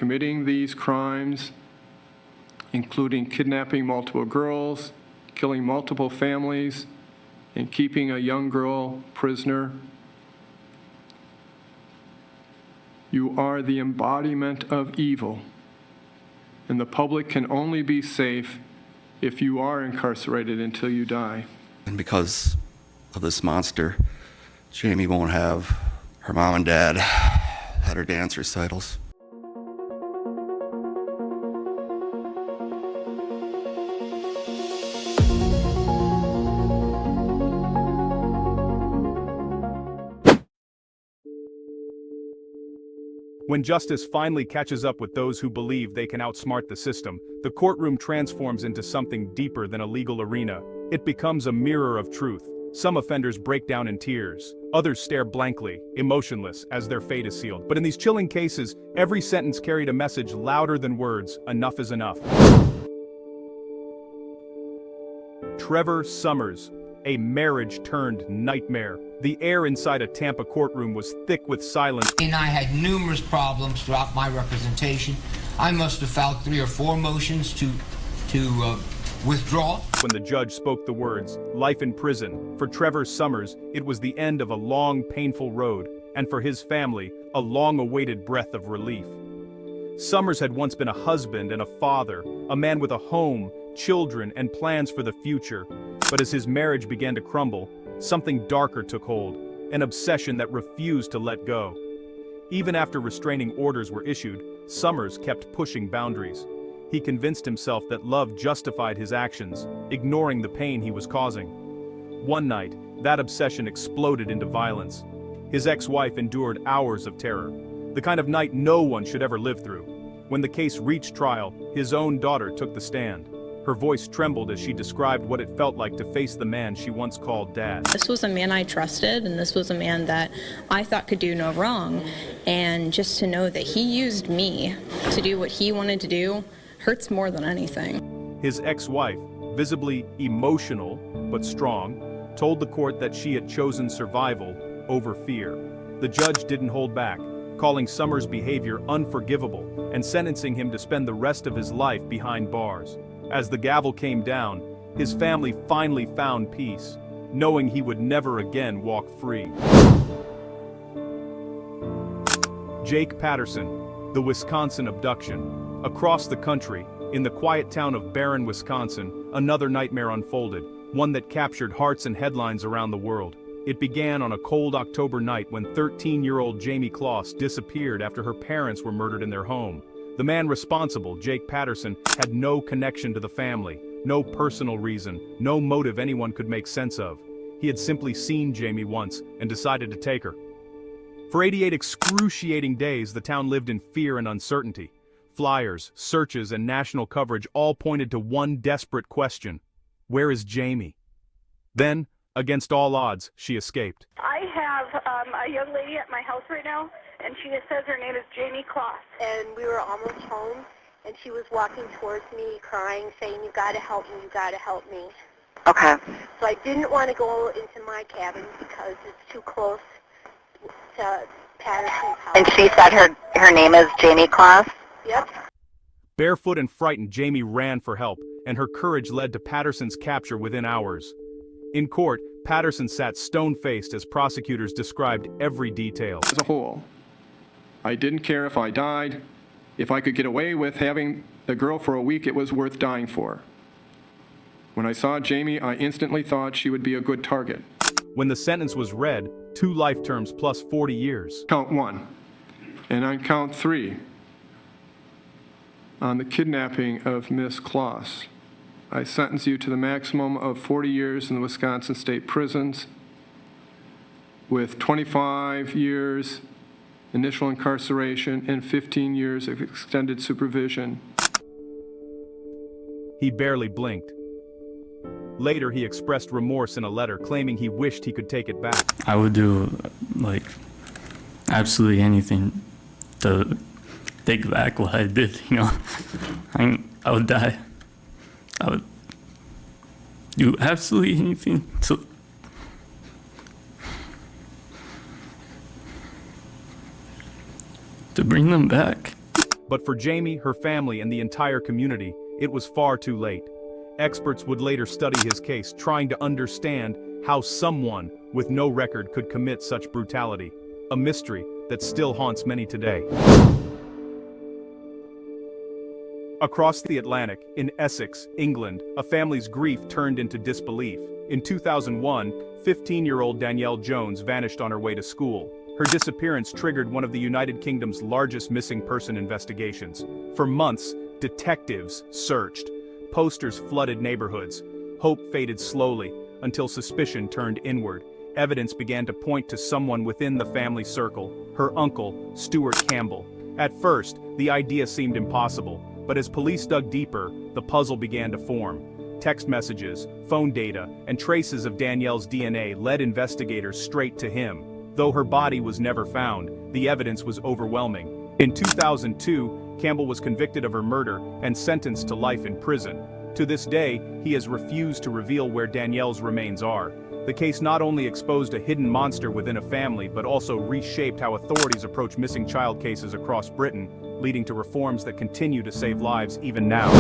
committing these crimes, including kidnapping multiple girls, killing multiple families, and keeping a young girl prisoner. You are the embodiment of evil, and the public can only be safe if you are incarcerated until you die. And because of this monster, Jamie won't have her mom and dad at her dance recitals. When justice finally catches up with those who believe they can outsmart the system, the courtroom transforms into something deeper than a legal arena. It becomes a mirror of truth. Some offenders break down in tears. Others stare blankly, emotionless, as their fate is sealed. But in these chilling cases, every sentence carried a message louder than words: enough is enough. Trevor Summers, a marriage-turned-nightmare. The air inside a Tampa courtroom was thick with silence. And I had numerous problems throughout my representation. I must have filed 3 or 4 motions to withdraw. When the judge spoke the words, life in prison, for Trevor Summers, it was the end of a long, painful road, and for his family, a long-awaited breath of relief. Summers had once been a husband and a father, a man with a home, children, and plans for the future. But as his marriage began to crumble, something darker took hold, an obsession that refused to let go. Even after restraining orders were issued, Summers kept pushing boundaries. He convinced himself that love justified his actions, ignoring the pain he was causing. One night, that obsession exploded into violence. His ex-wife endured hours of terror, the kind of night no one should ever live through. When the case reached trial, his own daughter took the stand. Her voice trembled as she described what it felt like to face the man she once called Dad. This was a man I trusted, and this was a man that I thought could do no wrong. And just to know that he used me to do what he wanted to do hurts more than anything. His ex-wife, visibly emotional but strong, told the court that she had chosen survival over fear. The judge didn't hold back, calling Summers' behavior unforgivable and sentencing him to spend the rest of his life behind bars. As the gavel came down, his family finally found peace, knowing he would never again walk free. Jake Patterson, the Wisconsin abduction. Across the country, in the quiet town of Barron, Wisconsin, another nightmare unfolded, one that captured hearts and headlines around the world. It began on a cold October night when 13-year-old Jamie Kloss disappeared after her parents were murdered in their home. The man responsible, Jake Patterson, had no connection to the family, no personal reason, no motive anyone could make sense of. He had simply seen Jamie once and decided to take her. For 88 excruciating days, the town lived in fear and uncertainty. Flyers, searches, and national coverage all pointed to one desperate question: where is Jamie? Then, against all odds, she escaped. I have a young lady at my house right now, and she says her name is Jamie Kloss. And we were almost home, and she was walking towards me, crying, saying, "You gotta help me, you gotta help me." Okay. So I didn't want to go into my cabin because it's too close to Patterson's house. And she said her name is Jamie Kloss? Yep. Barefoot and frightened, Jamie ran for help, and her courage led to Patterson's capture within hours. In court, Patterson sat stone-faced as prosecutors described every detail. As a whole, I didn't care if I died. If I could get away with having a girl for a week, it was worth dying for. When I saw Jamie, I instantly thought she would be a good target. When the sentence was read, 2 life terms plus 40 years. Count 1. And on count 3, on the kidnapping of Miss Kloss, I sentence you to the maximum of 40 years in the Wisconsin state prisons with 25 years initial incarceration and 15 years of extended supervision. He barely blinked. Later, he expressed remorse in a letter, claiming he wished he could take it back. I would do, absolutely anything to take back what I did, I would die. I would do absolutely anything to bring them back. But for Jamie, her family, and the entire community, it was far too late. Experts would later study his case, trying to understand how someone with no record could commit such brutality, a mystery that still haunts many today. Across the Atlantic, in Essex, England, a family's grief turned into disbelief. In 2001, 15-year-old Danielle Jones vanished on her way to school. Her disappearance triggered one of the United Kingdom's largest missing person investigations. For months, detectives searched. Posters flooded neighborhoods. Hope faded slowly, until suspicion turned inward. Evidence began to point to someone within the family circle, her uncle, Stuart Campbell. At first, the idea seemed impossible, but as police dug deeper, the puzzle began to form. Text messages, phone data, and traces of Danielle's DNA led investigators straight to him. Though her body was never found, the evidence was overwhelming. In 2002, Campbell was convicted of her murder and sentenced to life in prison. To this day, he has refused to reveal where Danielle's remains are. The case not only exposed a hidden monster within a family, but also reshaped how authorities approach missing child cases across Britain, leading to reforms that continue to save lives even now.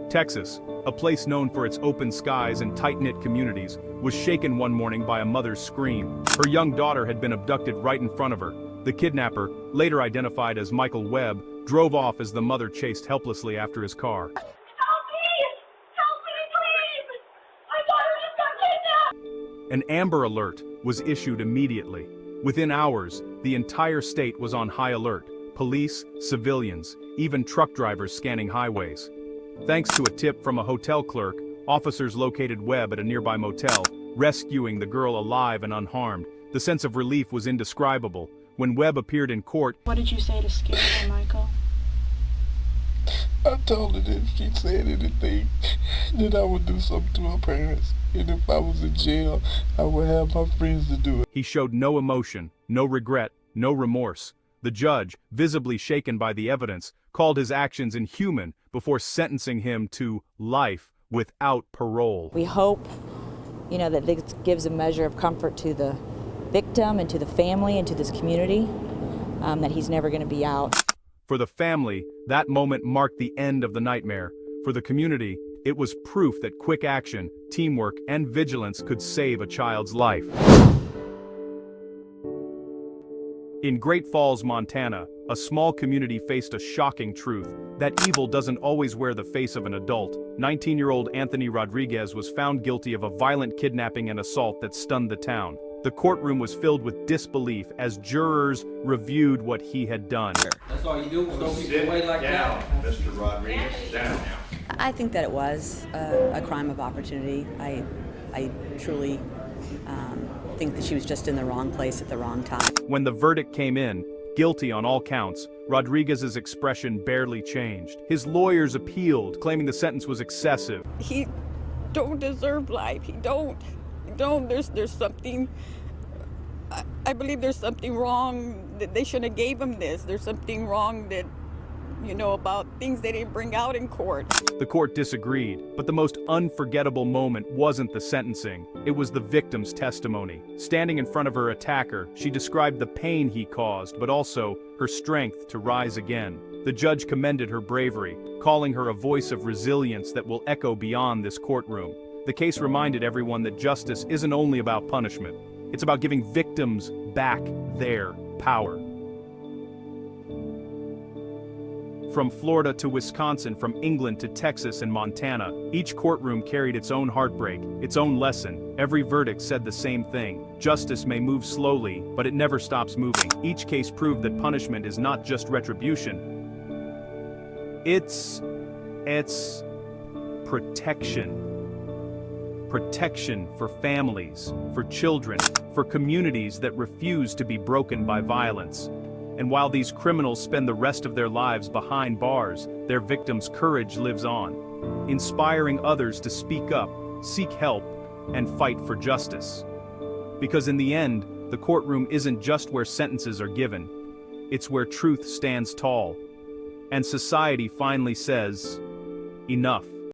Texas, a place known for its open skies and tight-knit communities, was shaken one morning by a mother's scream. Her young daughter had been abducted right in front of her. The kidnapper, later identified as Michael Webb, drove off as the mother chased helplessly after his car. Help me! Help me, please! My daughter just got kidnapped! An Amber Alert was issued immediately. Within hours, the entire state was on high alert. Police, civilians, even truck drivers scanning highways. Thanks to a tip from a hotel clerk, officers located Webb at a nearby motel, rescuing the girl alive and unharmed. The sense of relief was indescribable. When Webb appeared in court, what did you say to scare her, Michael? I told her that if she said anything, that I would do something to her parents. And if I was in jail, I would have my friends to do it. He showed no emotion, no regret, no remorse. The judge, visibly shaken by the evidence, called his actions inhuman before sentencing him to life without parole. We hope, that this gives a measure of comfort to the victim and to the family and to this community, that he's never going to be out. For the family, that moment marked the end of the nightmare. For the community, it was proof that quick action, teamwork, and vigilance could save a child's life. In Great Falls, Montana, a small community faced a shocking truth: that evil doesn't always wear the face of an adult. 19-year-old Anthony Rodriguez was found guilty of a violent kidnapping and assault that stunned the town. The courtroom was filled with disbelief as jurors reviewed what he had done. That's all you do, throw people away like that. Mr. Rodriguez, down now. I think that it was a crime of opportunity. I truly think that she was just in the wrong place at the wrong time. When the verdict came in, guilty on all counts, Rodriguez's expression barely changed. His lawyers appealed, claiming the sentence was excessive. He don't deserve life. He don't. There's something. I believe there's something wrong, that they shouldn't have gave him this. There's something wrong that, about things they didn't bring out in court. The court disagreed, but the most unforgettable moment wasn't the sentencing. It was the victim's testimony. Standing in front of her attacker, she described the pain he caused, but also her strength to rise again. The judge commended her bravery, calling her a voice of resilience that will echo beyond this courtroom. The case reminded everyone that justice isn't only about punishment. It's about giving victims back their power. From Florida to Wisconsin, from England to Texas and Montana, each courtroom carried its own heartbreak, its own lesson. Every verdict said the same thing: justice may move slowly, but it never stops moving. Each case proved that punishment is not just retribution. It's protection. Protection for families, for children, for communities that refuse to be broken by violence. And while these criminals spend the rest of their lives behind bars, their victims' courage lives on, inspiring others to speak up, seek help, and fight for justice. Because in the end, the courtroom isn't just where sentences are given, it's where truth stands tall, and society finally says, enough.